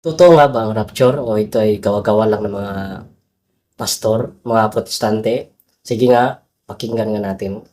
Totoo nga ba ang rapture o ito ay gawa-gawa lang ng mga pastor, mga protestante? Sige nga, pakinggan nga natin.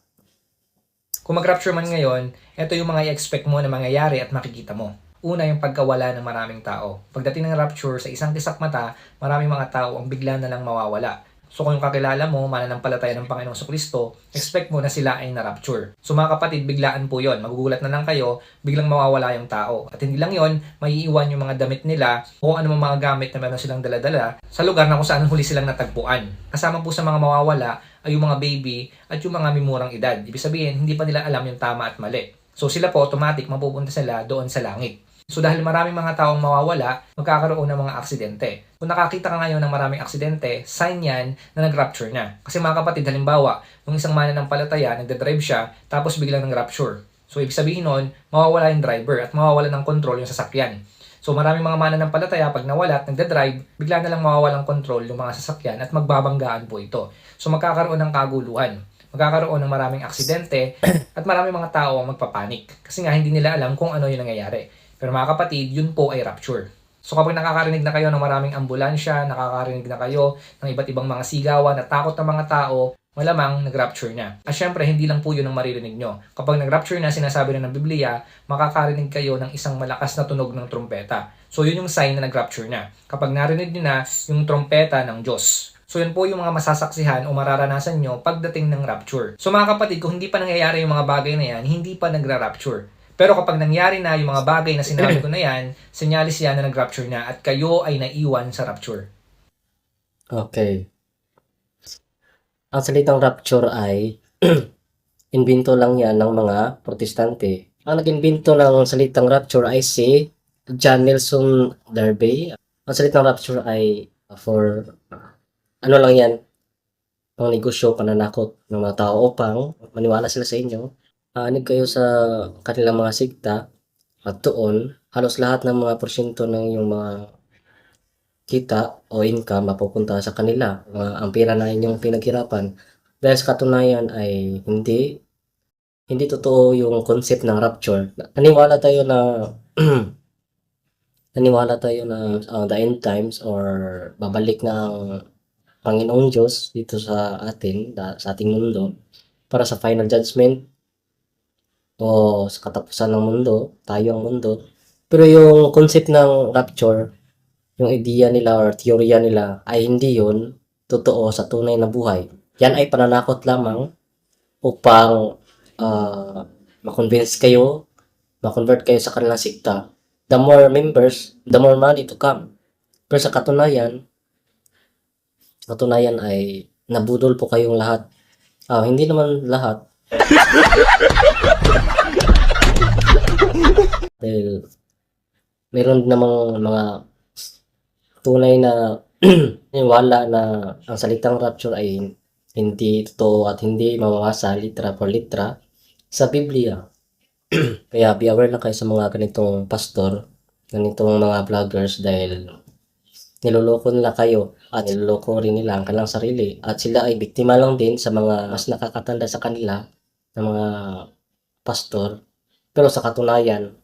Kung mag-rapture man ngayon, ito yung mga i-expect mo na mangyayari at makikita mo. Una, yung pagkawala ng maraming tao. Pagdating ng rapture, sa isang kisap mata, maraming mga tao ang bigla na lang mawawala. So kung yung kakilala mo, mananampalataya ng Panginoong Kristo, expect mo na sila ay na-rapture. So mga kapatid, biglaan po yon. Magugulat na lang kayo, biglang mawawala yung tao. At hindi lang yon, maiiwan yung mga damit nila o ano mga gamit na meron silang daladala sa lugar na kung saan huli silang natagpuan. Kasama po sa mga mawawala ay yung mga baby at yung mga mimurang edad. Ibig sabihin, hindi pa nila alam yung tama at mali. So sila po automatic mapupunta sila doon sa langit. So dahil maraming mga taong mawawala, magkakaroon ng mga aksidente. Kung nakakita ka ngayon ng maraming aksidente, sign yan na nag-rapture na. Kasi mga kapatid, halimbawa, yung isang mananampalataya, nagdadrive siya, tapos biglang nag-rapture. So ibig sabihin nun, mawawala yung driver at mawawala ng control yung sasakyan. So maraming mga mananampalataya, pag nawala at nagdadrive, bigla na lang mawawalang control yung mga sasakyan at magbabanggaan po ito. So magkakaroon ng kaguluhan. Magkakaroon ng maraming aksidente at maraming mga tao ang magpapanik. Kasi nga hindi nila alam kung ano yung nangyayari. Pero mga kapatid, yun po ay rapture. So kapag nakakarinig na kayo ng maraming ambulansya, nakakarinig na kayo ng iba't ibang mga sigawan at takot ng mga tao, malamang nag-rapture na. At syempre, hindi lang po yun ang maririnig nyo. Kapag nag-rapture na, sinasabi na ng Biblia, makakarinig kayo ng isang malakas na tunog ng trompeta. So yun yung sign na nag-rapture na. Kapag narinig nyo na yung trompeta ng Diyos. So yun po yung mga masasaksihan o mararanasan nyo pagdating ng rapture. So mga kapatid, kung hindi pa nangyayari yung mga bagay na yan, hindi pa nagra-rapture. Pero kapag nangyari na yung mga bagay na sinabi ko na yan, senyalis yan na nag-rapture na at kayo ay naiwan sa rapture. Okay. Ang salitang rapture ay invento lang yan ng mga protestante. Ang nag-invento ng salitang rapture ay si John Nelson Darby. Ang salitang rapture ay for ano lang yan, pang negosyo, pananakot ng mga tao upang maniwala sila sa inyo. Aanig kayo sa kanilang mga sigta at doon, halos lahat ng mga porsyento ng yung mga kita o income mapupunta sa kanila. Ang pera na inyong pinaghirapan. Dahil sa katunayan ay hindi totoo yung concept ng rapture. Naniwala tayo na naniwala tayo na the end times or babalik na ang Panginoong Diyos dito sa atin, sa ating mundo para sa final judgment o sa katapusan ng mundo, tayo ang mundo. Pero yung concept ng rapture, yung idea nila or teorya nila ay hindi yun totoo sa tunay na buhay. Yan ay pananakot lamang upang makonvince kayo, makonvert kayo sa kanilang sikta. The more members, the more money to come. Pero sa katunayan ay nabudol po kayong lahat. Hindi naman lahat. Dahil meron namang mga tunay na wala na ang salitang rapture ay hindi totoo at hindi mawawasa litra por litra sa Biblia. Kaya be aware lang kayo sa mga ganitong pastor, ganitong mga vloggers dahil niloloko nila kayo at niloloko rin nila ang kanilang sarili at sila ay biktima lang din sa mga mas nakakatanda sa kanila na mga pastor. Pero sa katunayan,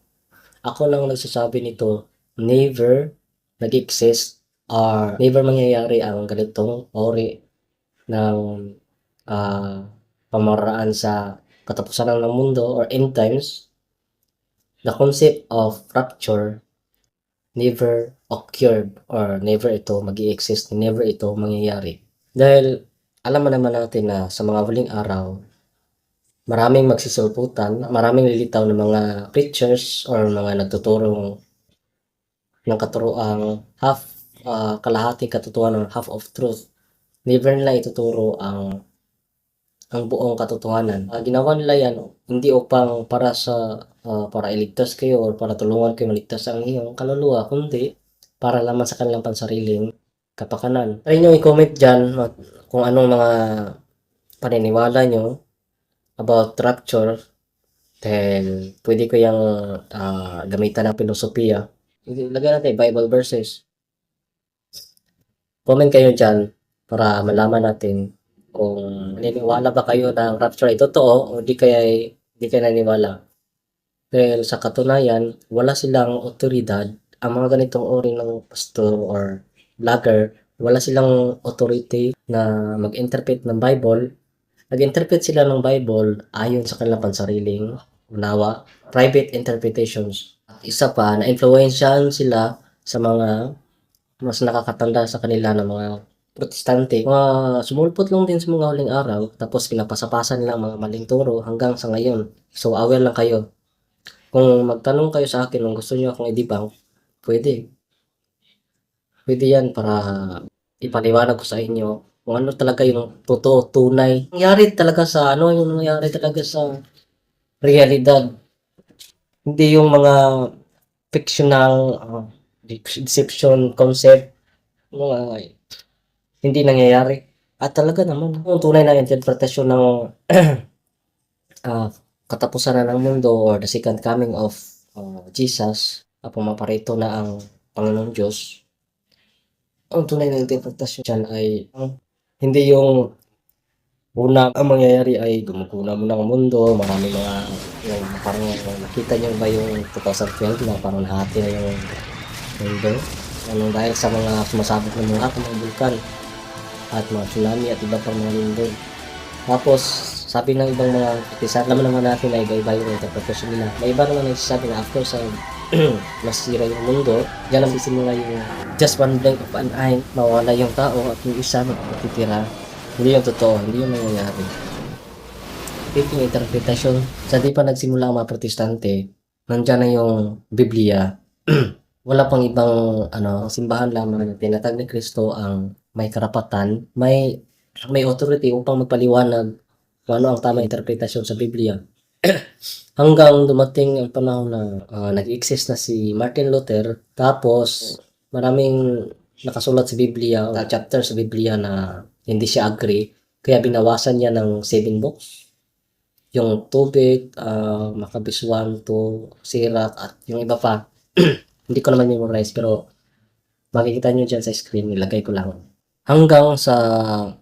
ako lang nagsasabi nito, never nag-exist or never mangyayari ang ganitong ori ng pamaraan sa katapusan ng mundo or end times. The concept of rapture never occurred or never ito mag-i-exist, never ito mangyayari. Dahil alam mo naman natin na sa mga huling araw, maraming magsisulputan, maraming lilitaw ng mga preachers or mga nagtuturong ng katuroang kalahating katotohanan or half of truth. Never nila ituturo ang buong katotohanan. Ginawa nila yan hindi upang para iligtas kayo or para tulungan kayo maligtas ang iyong kaluluwa, kundi para lamang sa kanilang pansariling kapakanan. Try nyo i-comment dyan kung anong mga paniniwala nyo about rapture dahil pwede ko yung gamitan ng filosofiya. Lagyan natin Bible verses. Comment kayo dyan para malaman natin kung naniniwala ba kayo na ang rapture ay totoo o di kayo naniniwala. Dahil sa katunayan, wala silang otoridad ang mga ganitong uri ng pastor or vlogger, wala silang authority na mag-interpret ng Bible. Nag-interpret sila ng Bible ayon sa kanilang pansariling unawa, private interpretations. At isa pa, na-influensyahan sila sa mga mas nakakatanda sa kanila na mga protestante. Mga sumulpot lang din sa mga huling araw, tapos pinapasa-pasa nila ang mga maling turo hanggang sa ngayon. So, aware lang kayo. Kung magtanong kayo sa akin kung gusto niyo akong i-debunk, pwede. Pwede yan para ipaliwanag ko sa inyo kung ano talaga yung totoo, tunay. Nangyari talaga sa yung nangyari talaga sa realidad. Hindi yung mga fictional deception concept, mga hindi nangyayari. At talaga naman, yung tunay na interpretasyon ng katapusan na ng mundo or the second coming of Jesus, pumaparito na ang Panginoong Diyos. Ang tunay na interpretasyon dyan ay hindi yung una ang mangyayari ay gumuguna muna ang mundo, marami mga yung parang nakita niyo ba yung 2012 na parang nahati na yung mundo. Dahil sa mga sumasabog ng mga bulkan at mga tsunami at iba pang mga lindol. Tapos, sabi ng ibang mga kritisar, alam naman natin na iba-iba yung interpretation nila. May iba naman nagsasabi na after sa masira yung mundo, dyan ang sisimula yung just one blink of an eye, mawala yung tao at yung isa matitira. Hindi yung totoo, hindi yung nangyayari. Ito yung interpretation. Sa di pa nagsimula ang mga protestante, nandyan na yung Biblia. Wala pang ibang simbahan lamang na tinatag ni Kristo ang may karapatan, may authority upang magpaliwanag kung ano ang tamang interpretasyon sa Biblia. Hanggang dumating ang panahon na nag-exist na si Martin Luther, tapos maraming nakasulat sa Biblia, chapter sa Biblia na hindi siya agree, kaya binawasan niya ng 7 books. Yung tubig, Maccabees 1, 2, Sirach, at yung iba pa. Hindi ko naman memorize, pero makikita nyo dyan sa screen, nilagay ko lang. Hanggang sa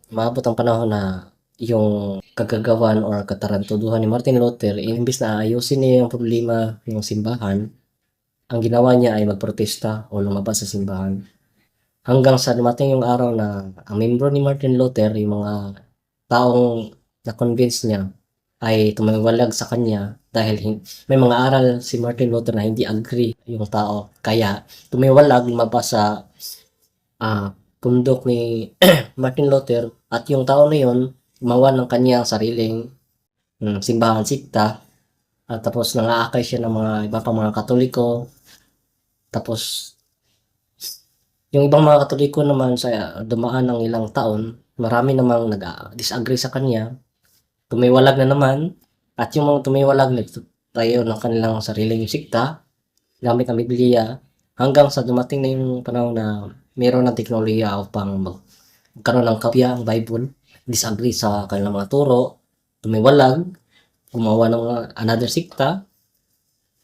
maabot ang panahon na yung kagagawan or katarantuduhan ni Martin Luther, imbis na ayusin niya yung problema ng simbahan, ang ginawa niya ay magprotesta o lumabas sa simbahan. Hanggang sa dumating yung araw na ang membro ni Martin Luther, yung mga taong na-convince niya, ay tumiwalag sa kanya dahil may mga aral si Martin Luther na hindi agree yung tao. Kaya tumiwalag, lumabas sa pundok ni Martin Luther, at yung tao na yun, gumawa ng kanyang sariling simbahan, sikta, at tapos nangaakay siya ng mga iba pang mga Katoliko. Tapos yung ibang mga Katoliko naman sa dumaan ng ilang taon, marami namang nag-disagree sa kanya, tumiwalag na naman, at yung mga tumiwalag tayo ng kanilang sariling sikta gamit ang Biblia, hanggang sa dumating na yung panahon na meron ng teknolohiya upang magkaroon ng kopya ang Bible, disagree sa kanilang mga turo, tumiwalag, gumawa ng another sikta,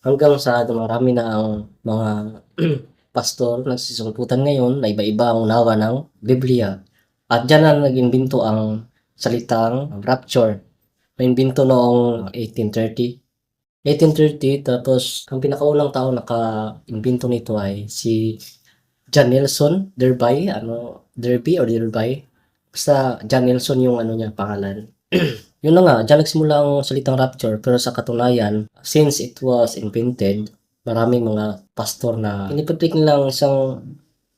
hanggang sa dumarami na ang mga pastor nagsisungputan ngayon na iba-iba ang unawa ng Biblia. At dyan na nag-imbento ang salitang rapture. Na-imbento noong 1830. Tapos ang pinakaunang tao naka-imbento nito ay si John Nelson Derby, Derby or Derby. Basta John Nelson yung niya, pangalan. Yun na nga, dyan nagsimula ang salitang rapture, pero sa katunayan, since it was invented, maraming mga pastor na inipredict nilang isang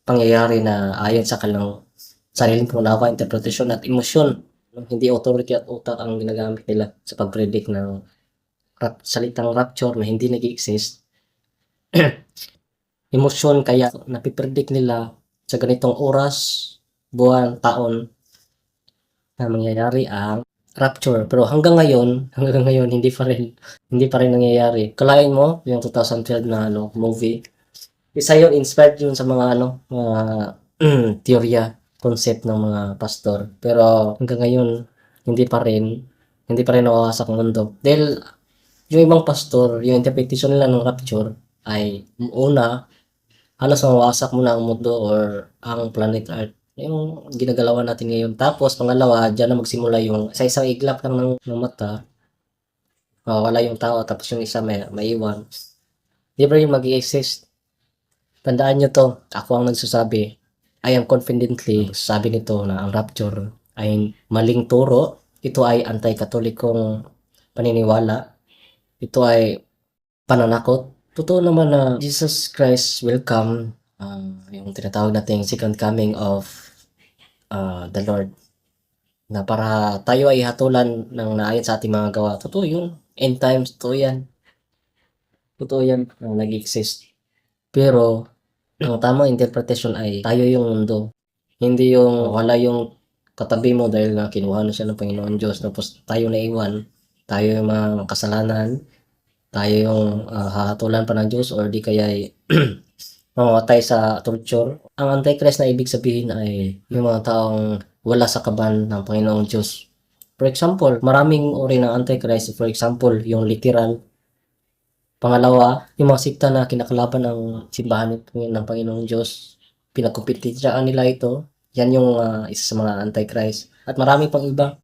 pangyayari na ayon sa kanilang sariling pangunawa, interpretasyon at emosyon. Hindi authority at utak ang ginagamit nila sa pag-predict ng salitang rapture na hindi nag-exist. Emosyon, kaya napipredict nila sa ganitong oras, buwan, taon na mangyayari ang rapture. Pero hanggang ngayon hindi pa rin nangyayari. Kalain mo yung 2012 na movie. Isa yun, inspired yun sa mga mga teorya, concept ng mga pastor. Pero hanggang ngayon hindi pa rin nawawasak ang mundo. Dahil yung ibang pastor, yung interpretation nila ng rapture ay una, halos mawawasak muna ang mundo or ang planet Earth. Yung ginagalawan natin ngayon. Tapos, pangalawa, dyan na magsimula yung sa isang iglap lang ng mata, wala yung tao, tapos yung isa may iwan. Di ba yung mag-i-exist? Tandaan nyo to, ako ang nagsasabi. I am confidently sabi nito na ang rapture ay maling turo. Ito ay anti-katolikong paniniwala. Ito ay pananakot. Totoo naman na Jesus Christ will come, yung tinatawag nating second coming of the Lord, na para tayo ay hatulan ng naayon sa ating mga gawa. Totoo yun. End times, totoo yan. Totoo yan na nag-exist. Pero, ang tamang interpretation ay tayo yung mundo. Hindi yung wala yung katabi mo dahil nga kinuha na siya ng Panginoon Diyos. Tapos tayo naiwan. Tayo yung mga kasalanan. Tayo yung hahatulan pa ng Diyos or di kaya mamamatay sa torture. Ang Antichrist na ibig sabihin ay yung mga taong wala sa kaban ng Panginoong Diyos. For example, maraming uri ng Antichrist. For example, yung literal. Pangalawa, yung mga sikta na kinakalaban ng simbahan ng Panginoong Diyos. Pinagkumpitisyaan nila ito. Yan yung isa sa mga Antichrist. At marami pang iba.